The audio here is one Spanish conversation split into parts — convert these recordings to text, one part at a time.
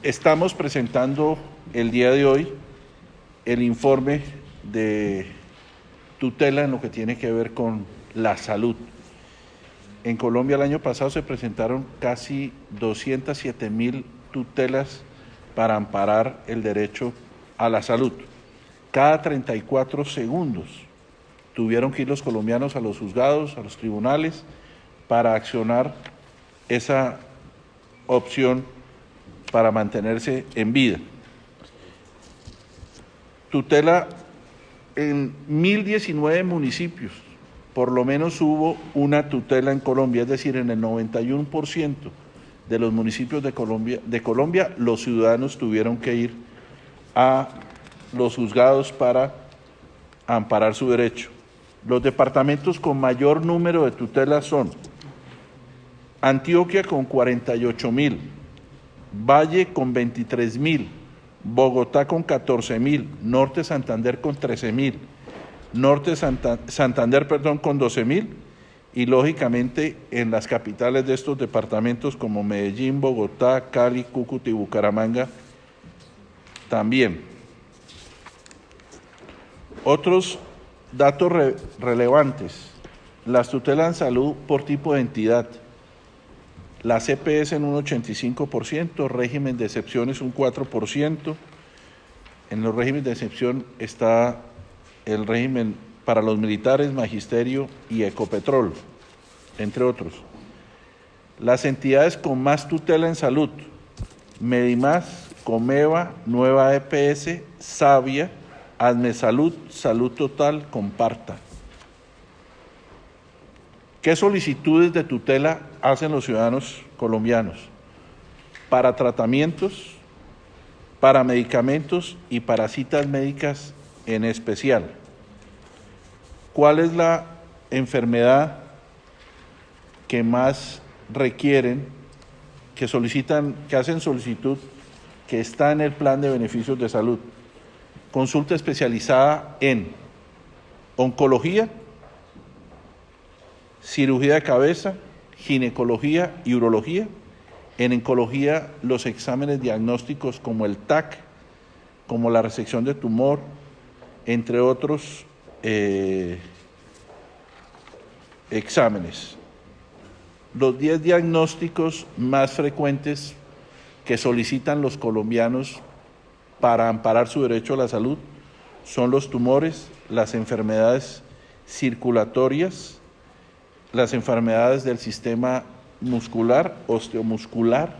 Estamos presentando el día de hoy el informe de tutela en lo que tiene que ver con la salud. En Colombia el año pasado se presentaron casi 207.000 tutelas para amparar el derecho a la salud. Cada 34 segundos tuvieron que ir los colombianos a los juzgados, a los tribunales, para accionar esa opción para mantenerse en vida. Tutela en 1.019 municipios, por lo menos hubo una tutela en Colombia, es decir, en el 91% de los municipios de Colombia, los ciudadanos tuvieron que ir a los juzgados para amparar su derecho. Los departamentos con mayor número de tutelas son Antioquia con 48.000, Valle con 23.000, Bogotá con 14.000, Norte Santander con 13.000, Santander con 12.000 y lógicamente en las capitales de estos departamentos como Medellín, Bogotá, Cali, Cúcuta y Bucaramanga también. Otros datos relevantes, las tutelas en salud por tipo de entidad. La CPS en un 85%, régimen de excepciones un 4%. En los regímenes de excepción está el régimen para los militares, magisterio y Ecopetrol, entre otros. Las entidades con más tutela en salud, Medimás, Comeva, Nueva EPS, Savia, Admesalud, Salud Total, Comparta. ¿Qué solicitudes de tutela hacen los ciudadanos colombianos? Para tratamientos, para medicamentos y para citas médicas en especial. ¿Cuál es la enfermedad que más requieren, que solicitan, que hacen solicitud, que está en el plan de beneficios de salud? Consulta especializada en oncología, cirugía de cabeza, ginecología y urología. En oncología, los exámenes diagnósticos como el TAC, como la resección de tumor, entre otros exámenes. Los 10 diagnósticos más frecuentes que solicitan los colombianos para amparar su derecho a la salud son los tumores, las enfermedades circulatorias, las enfermedades del sistema muscular, osteomuscular,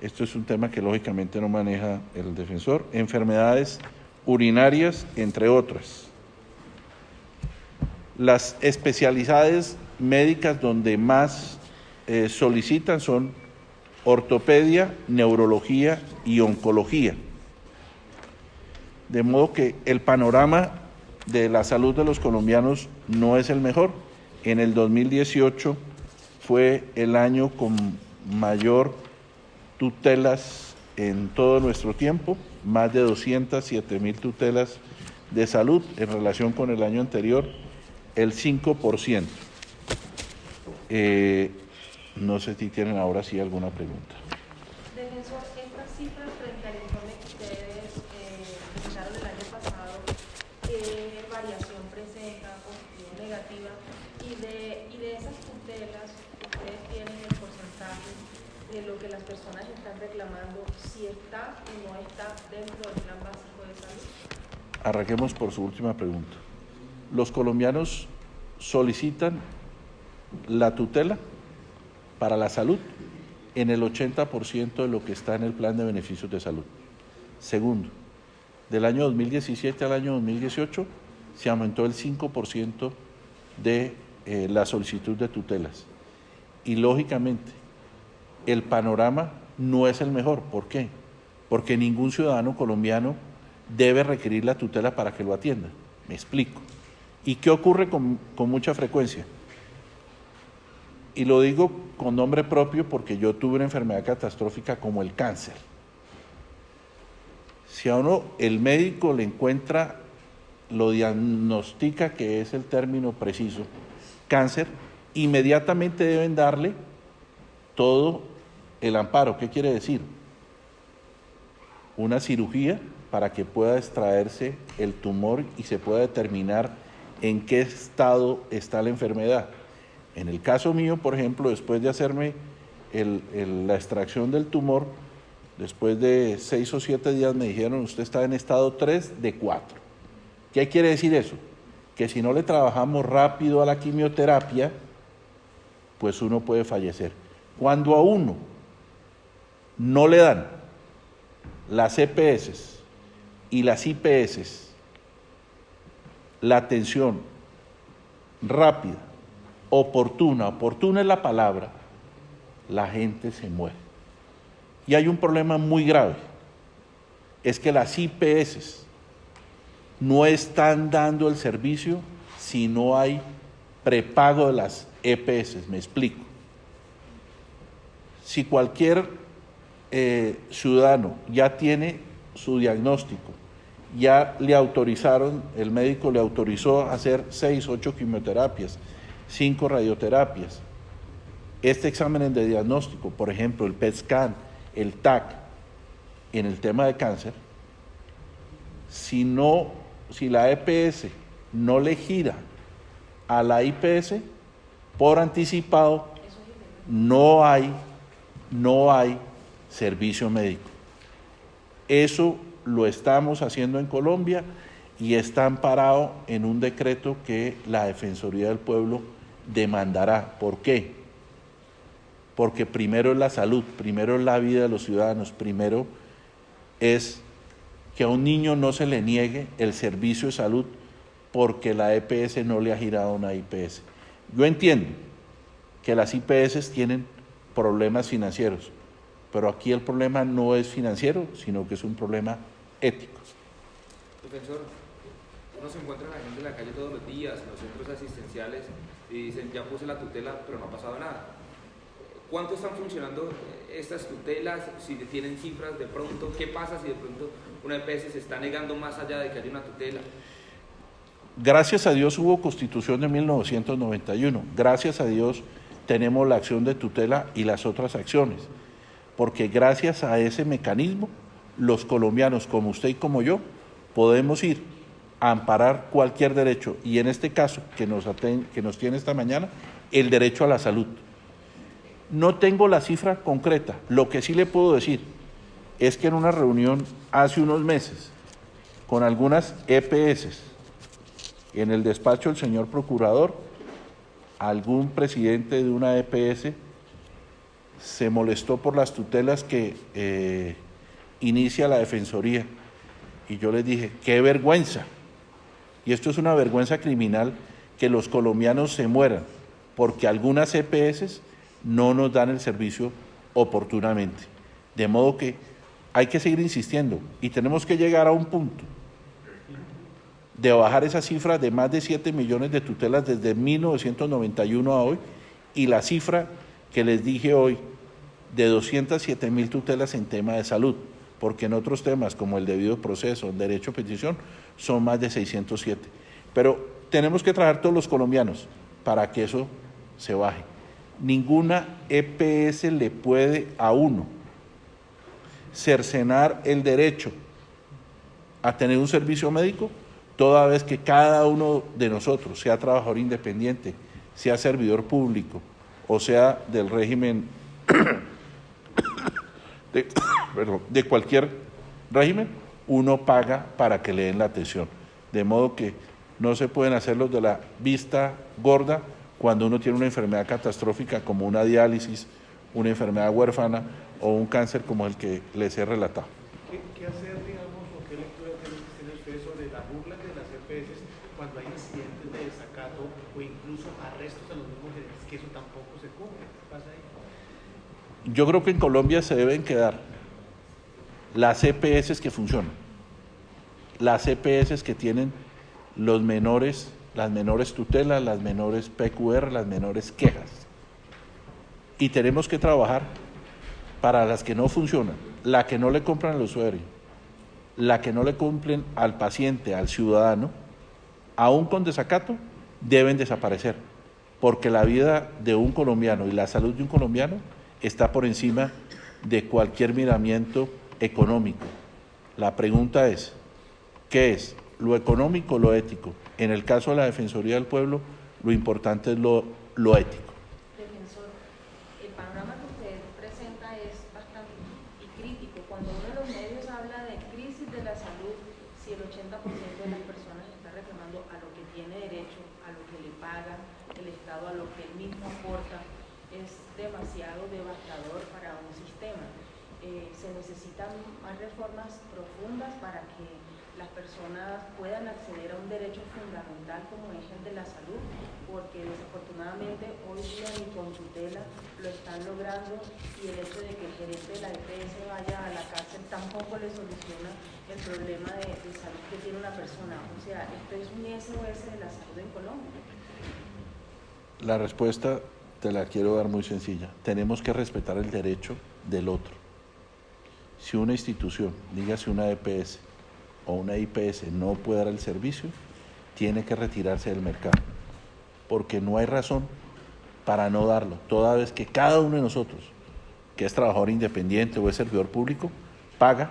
esto es un tema que lógicamente no maneja el defensor, enfermedades urinarias, entre otras. Las especialidades médicas donde más solicitan son ortopedia, neurología y oncología. De modo que el panorama de la salud de los colombianos no es el mejor. En el 2018 fue el año con mayor tutelas en todo nuestro tiempo, más de 207.000 tutelas de salud en relación con el año anterior, el 5%. No sé si tienen ahora sí alguna pregunta. Defensor, estas cifras frente al informe que ustedes presentaron el año pasado, ¿qué variación presenta, positiva o negativa? Y de esas tutelas, ustedes tienen el porcentaje de lo que las personas están reclamando, si está o no está dentro del plan básico de salud. Arranquemos por su última pregunta. Los colombianos solicitan la tutela para la salud en el 80% de lo que está en el plan de beneficios de salud. Segundo, del año 2017 al año 2018 se aumentó el 5% de la solicitud de tutelas. Y lógicamente, el panorama no es el mejor. ¿Por qué? Porque ningún ciudadano colombiano debe requerir la tutela para que lo atienda. Me explico. ¿Y qué ocurre con mucha frecuencia? Y lo digo con nombre propio porque yo tuve una enfermedad catastrófica como el cáncer. Si a uno el médico le encuentra, lo diagnostica, que es el término preciso, cáncer, inmediatamente deben darle todo el amparo. ¿Qué quiere decir? una cirugía para que pueda extraerse el tumor y se pueda determinar en qué estado está la enfermedad. En el caso mío, por ejemplo, después de hacerme la extracción del tumor, después de 6 o 7 días me dijeron, usted está en estado 3 de 4. ¿Qué quiere decir eso? Que si no le trabajamos rápido a la quimioterapia, pues uno puede fallecer. Cuando a uno no le dan las EPS y las IPS la atención rápida, oportuna es la palabra, la gente se muere. Y hay un problema muy grave, es que las IPS no están dando el servicio si no hay prepago de las EPS, me explico. Si cualquier ciudadano ya tiene su diagnóstico, ya le autorizaron, el médico le autorizó a hacer 6, 8 quimioterapias, 5 radioterapias, este examen de diagnóstico, por ejemplo, el PET scan, el TAC, en el tema de cáncer, si la EPS no le gira a la IPS, por anticipado, no hay servicio médico. Eso lo estamos haciendo en Colombia y está amparado en un decreto que la Defensoría del Pueblo demandará. ¿Por qué? Porque primero es la salud, primero es la vida de los ciudadanos, primero es que a un niño no se le niegue el servicio de salud porque la EPS no le ha girado una IPS. Yo entiendo que las IPS tienen problemas financieros, pero aquí el problema no es financiero, sino que es un problema ético. Profesor, uno se encuentra a la gente en la calle todos los días, en los centros asistenciales, y dicen, ya puse la tutela, pero no ha pasado nada. ¿Cuánto están funcionando estas tutelas? Si tienen cifras de pronto, ¿qué pasa si de pronto una EPS se está negando más allá de que haya una tutela? Gracias a Dios hubo Constitución de 1991, gracias a Dios tenemos la acción de tutela y las otras acciones, porque gracias a ese mecanismo, los colombianos como usted y como yo, podemos ir a amparar cualquier derecho, y en este caso que nos tiene esta mañana, el derecho a la salud. No tengo la cifra concreta, lo que sí le puedo decir es que en una reunión hace unos meses con algunas EPS, en el despacho del señor procurador, algún presidente de una EPS se molestó por las tutelas que inicia la Defensoría. Y yo les dije, ¡qué vergüenza! Y esto es una vergüenza criminal que los colombianos se mueran, porque algunas EPS no nos dan el servicio oportunamente. De modo que hay que seguir insistiendo y tenemos que llegar a un punto de bajar esa cifra de más de 7 millones de tutelas desde 1991 a hoy, y la cifra que les dije hoy de 207.000 tutelas en tema de salud, porque en otros temas como el debido proceso, el derecho a petición, son más de 607. Pero tenemos que trabajar todos los colombianos para que eso se baje. Ninguna EPS le puede a uno cercenar el derecho a tener un servicio médico, toda vez que cada uno de nosotros, sea trabajador independiente, sea servidor público o sea del régimen de cualquier régimen, uno paga para que le den la atención. De modo que no se pueden hacer los de la vista gorda cuando uno tiene una enfermedad catastrófica como una diálisis, una enfermedad huérfana o un cáncer como el que les he relatado. ¿Qué hacer, digamos, o qué lectura tiene usted sobre la burla de las EPS cuando hay incidentes de desacato o incluso arrestos a los mismos gerentes, que eso tampoco se cumple? ¿Qué pasa ahí? Yo creo que en Colombia se deben quedar las EPS que funcionan, las EPS que tienen las menores tutelas, las menores PQR, las menores quejas. Y tenemos que trabajar para las que no funcionan, la que no le compran al usuario, la que no le cumplen al paciente, al ciudadano, aún con desacato, deben desaparecer, porque la vida de un colombiano y la salud de un colombiano está por encima de cualquier miramiento económico. La pregunta es, ¿qué es? ¿Lo económico o lo ético? En el caso de la Defensoría del Pueblo, lo importante es lo ético. Defensor, el panorama que usted presenta es bastante crítico. Cuando uno de los medios habla de crisis de la salud, si el 80% de las personas está reclamando a lo que tiene derecho, a lo que le paga el Estado, a lo que él mismo aporta, es demasiado devastador para un sistema. Se necesitan más reformas profundas para que las personas puedan acceder a un derecho fundamental como es el de la salud, porque desafortunadamente hoy día ni con tutela lo están logrando, y el hecho de que el gerente de la EPS vaya a la cárcel tampoco le soluciona el problema de salud que tiene una persona. O sea, esto es un SOS de la salud en Colombia. La respuesta te la quiero dar muy sencilla. Tenemos que respetar el derecho del otro. Si una institución, dígase una EPS o una IPS, no puede dar el servicio, tiene que retirarse del mercado, porque no hay razón para no darlo, toda vez que cada uno de nosotros, que es trabajador independiente o es servidor público, paga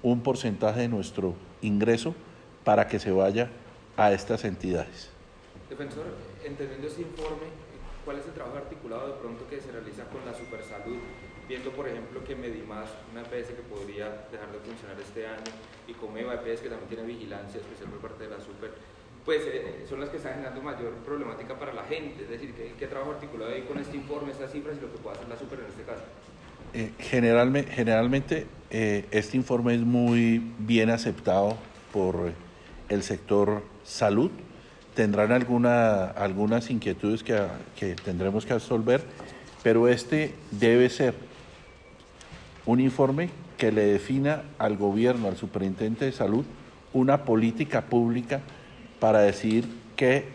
un porcentaje de nuestro ingreso para que se vaya a estas entidades. Defensor, entendiendo este informe, ¿cuál es el trabajo articulado de pronto que se realiza con la Supersalud? Viendo, por ejemplo, que Medimás, una EPS que podría dejar de funcionar este año, y Comeva, EPS que también tiene vigilancia especial por parte de la Super, pues son las que están generando mayor problemática para la gente. Es decir, ¿qué trabajo articulado hay con este informe, estas cifras y lo que puede hacer la Super en este caso? Generalmente este informe es muy bien aceptado por el sector salud. Tendrán algunas inquietudes que tendremos que resolver, pero este debe ser un informe que le defina al gobierno, al superintendente de salud, una política pública para decidir qué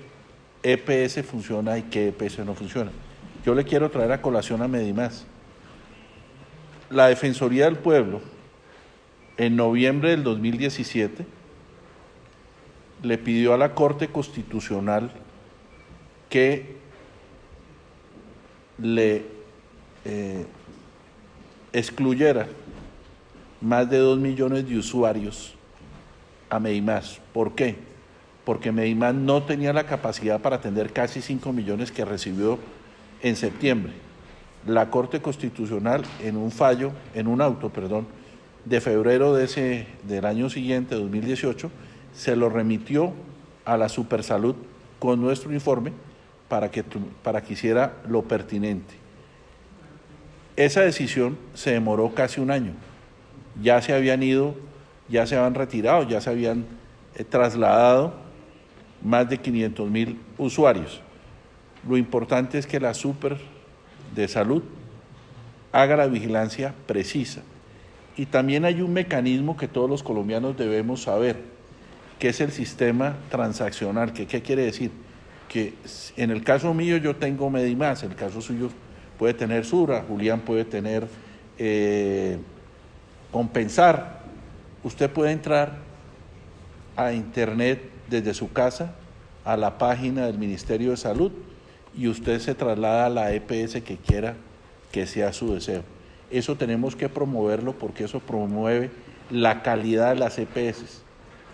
EPS funciona y qué EPS no funciona. Yo le quiero traer a colación a Medimás. La Defensoría del Pueblo, en noviembre del 2017, le pidió a la Corte Constitucional que le excluyera más de 2 millones de usuarios a Medimás. ¿Por qué? Porque Medimás no tenía la capacidad para atender casi 5 millones que recibió en septiembre. La Corte Constitucional, en un auto de febrero del año siguiente, 2018, se lo remitió a la Supersalud con nuestro informe para que hiciera lo pertinente. Esa decisión se demoró casi un año. Ya se habían ido, ya se habían retirado, ya se habían trasladado más de 500,000 usuarios. Lo importante es que la Super de Salud haga la vigilancia precisa. Y también hay un mecanismo que todos los colombianos debemos saber, que es el sistema transaccional. ¿Qué quiere decir? Que en el caso mío yo tengo Medimás, en el caso suyo puede tener Sura, Julián puede tener Compensar. Usted puede entrar a internet desde su casa, a la página del Ministerio de Salud, y usted se traslada a la EPS que quiera que sea su deseo. Eso tenemos que promoverlo porque eso promueve la calidad de las EPS.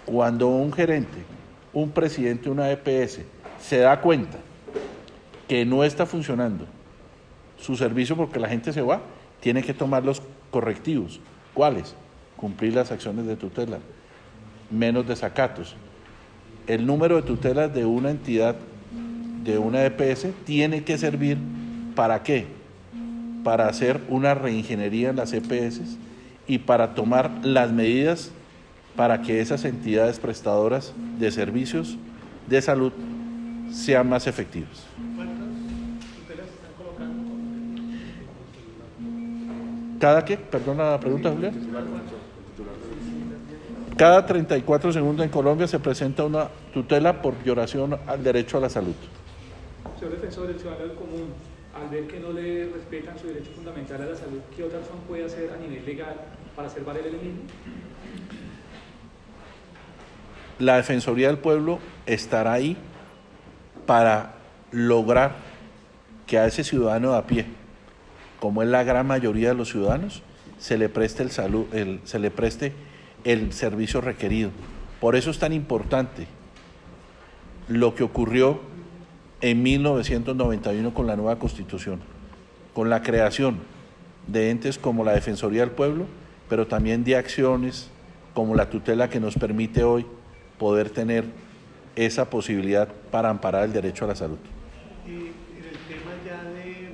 Cuando un gerente, un presidente de una EPS se da cuenta que no está funcionando su servicio porque la gente se va, tiene que tomar los correctivos. ¿Cuáles? Cumplir las acciones de tutela, menos desacatos. El número de tutelas de una entidad, de una EPS, tiene que servir ¿para qué? Para hacer una reingeniería en las EPS y para tomar las medidas para que esas entidades prestadoras de servicios de salud sean más efectivas. ¿Cuántas tutelas están colocando? ¿Cada qué? Perdona la pregunta, Julián. Cada 34 segundos en Colombia se presenta una tutela por violación al derecho a la salud. Señor defensor, el ciudadano común, al ver que no le respetan su derecho fundamental a la salud, ¿qué otra acción puede hacer a nivel legal para hacer valer el mismo? La Defensoría del Pueblo estará ahí para lograr que a ese ciudadano de a pie, como es la gran mayoría de los ciudadanos, se le preste el servicio requerido. Por eso es tan importante lo que ocurrió en 1991 con la nueva Constitución, con la creación de entes como la Defensoría del Pueblo, pero también de acciones como la tutela que nos permite hoy poder tener esa posibilidad para amparar el derecho a la salud. En el tema ya de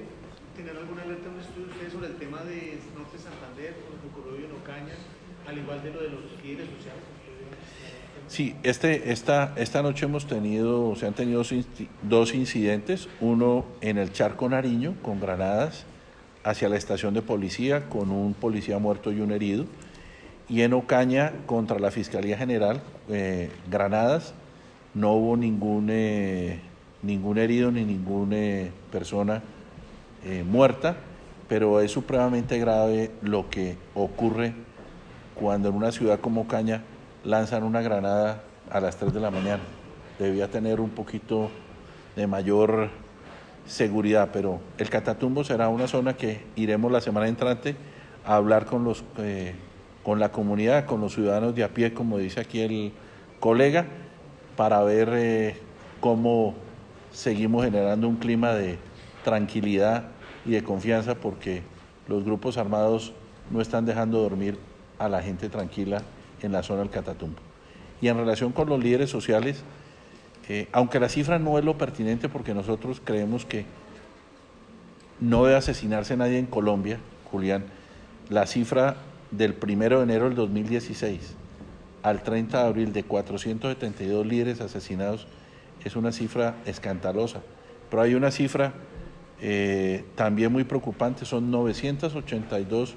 tener alguna alerta, un estudio ustedes sobre el tema de Norte Santander, lo que ocurrió en Ocaña, al igual de lo de los líderes sociales. Sí, esta noche se han tenido dos incidentes, uno en el Charco Nariño con granadas hacia la estación de policía con un policía muerto y un herido, y en Ocaña contra la Fiscalía General, granadas, no hubo ningún herido ni ninguna persona muerta, pero es supremamente grave lo que ocurre cuando en una ciudad como Ocaña lanzan una granada a las 3 de la mañana. Debía tener un poquito de mayor seguridad, pero el Catatumbo será una zona que iremos la semana entrante a hablar con la comunidad, con los ciudadanos de a pie, como dice aquí el colega, para ver cómo seguimos generando un clima de tranquilidad y de confianza, porque los grupos armados no están dejando dormir a la gente tranquila en la zona del Catatumbo. Y en relación con los líderes sociales, aunque la cifra no es lo pertinente, porque nosotros creemos que no debe asesinarse nadie en Colombia, Julián, la cifra del 1 de enero del 2016 al 30 de abril de 472 líderes asesinados es una cifra escandalosa, pero hay una cifra también muy preocupante, son 982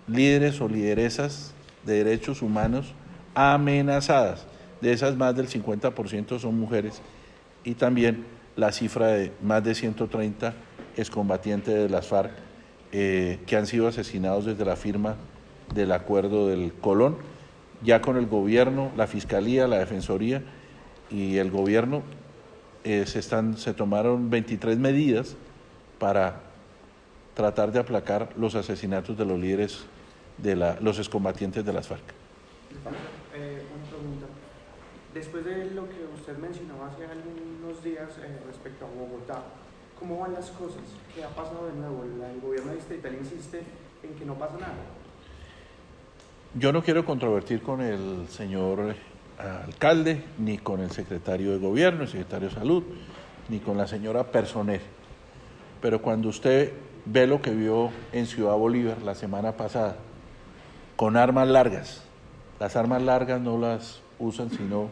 líderes o lideresas de derechos humanos amenazadas. De esas, más del 50% son mujeres, y también la cifra de más de 130 excombatientes de las FARC que han sido asesinados desde la firma del Acuerdo del Colón. Ya con el gobierno, la Fiscalía, la Defensoría y el gobierno se tomaron 23 medidas para tratar de aplacar los asesinatos de los líderes los excombatientes de las FARC. Una pregunta. Después de lo que usted mencionaba hace algunos días respecto a Bogotá, ¿cómo van las cosas? ¿Qué ha pasado de nuevo? El gobierno distrital insiste en que no pasa nada. Yo no quiero controvertir con el señor alcalde, ni con el secretario de Gobierno, el secretario de Salud, ni con la señora Personer. Pero cuando usted ve lo que vio en Ciudad Bolívar la semana pasada, con armas largas, las armas largas no las usan sino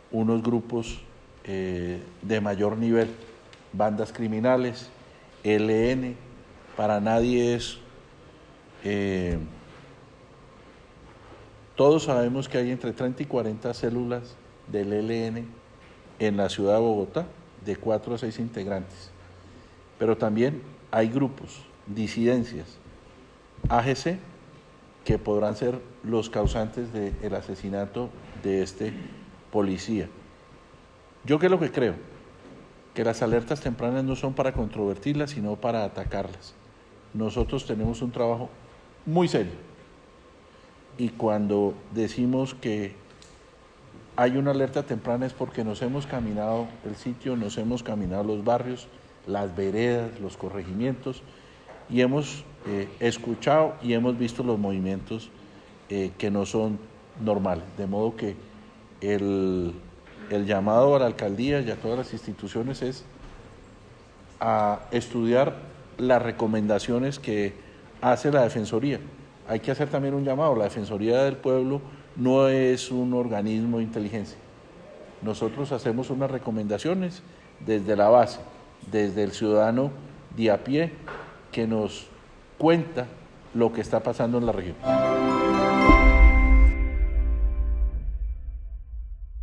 unos grupos de mayor nivel, bandas criminales, ELN, para nadie es... todos sabemos que hay entre 30 y 40 células del ELN en la ciudad de Bogotá, de 4 a 6 integrantes, pero también hay grupos, disidencias, AGC, que podrán ser los causantes del asesinato de este policía. ¿Yo qué es lo que creo? Que las alertas tempranas no son para controvertirlas, sino para atacarlas. Nosotros tenemos un trabajo muy serio, y cuando decimos que hay una alerta temprana es porque nos hemos caminado el sitio, nos hemos caminado los barrios, las veredas, los corregimientos, y hemos escuchado y hemos visto los movimientos que no son normales. De modo que el llamado a la alcaldía y a todas las instituciones es a estudiar las recomendaciones que hace la Defensoría. Hay que hacer también un llamado. La Defensoría del Pueblo no es un organismo de inteligencia. Nosotros hacemos unas recomendaciones desde la base, desde el ciudadano de a pie, que nos cuenta lo que está pasando en la región.